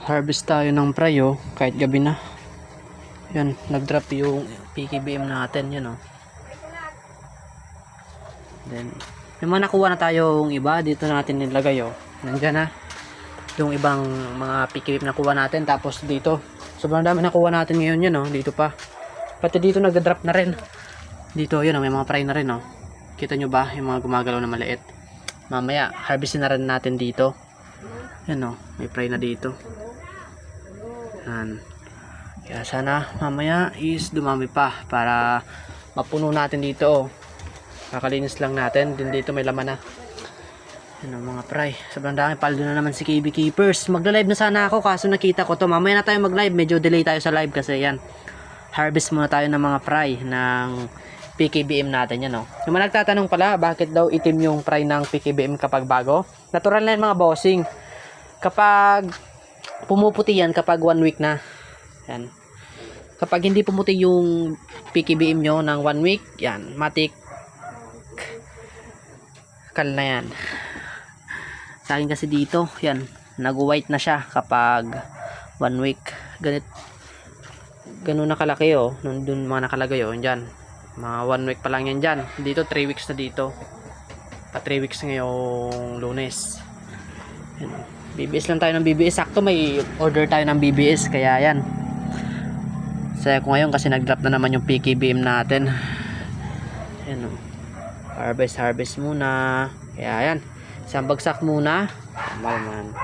harvest tayo ng prayo kahit gabi na. Yan, nag-drop yung PKBM natin, yan oh. Then, may mga nakuha na tayong iba, dito natin nilagay oh. Nandiyan na yung ibang mga PKBM nakuha natin, tapos dito. Sobrang dami nakuha natin ngayon yan oh, dito pa. Pati dito nag-drop na rin. Dito, yun oh, may mga fry na rin oh. Kita nyo ba, yung mga gumagalaw na maliit. Mamaya, harvestin na rin natin dito. Yan oh, may fry na dito. Yan. Kaya sana mamaya is dumami pa para mapuno natin dito oh. Kakalinis lang natin. Din dito may laman na. Yan oh, mga fry. Sobrang dami. Paldo na naman si KB Keepers. Magla-live na sana ako kaso nakita ko to. Mamaya na tayo mag-live. Medyo delay tayo sa live kasi yan. Harvest muna tayo ng mga fry ng PKBM natin yan oh. Yung mga nagtatanong pala bakit daw itim yung fry ng PKBM kapag bago. Natural na yan mga bossing. Kapag pumuputi yan kapag 1 week na. Yan. Kapag hindi pumuti yung PKBM nyo ng 1 week, yan, matik kal na yan. Sa akin kasi dito, yan, nag-white na siya kapag 1 week. Ganun nakalaki oh. Nandun mga nakalagay oh, dyan. Mga 1 week pa lang yan dyan. Dito 3 weeks na dito. Pa 3 weeks ngayong Lunes. Yan. BBS lang tayo ng BBS. Sakto may order tayo ng BBS. Kaya yan. Saya ko ngayon kasi nag-drop na naman yung PKBM natin. Yan o. Harvest muna. Kaya yan. Isang bagsak muna. Tama naman.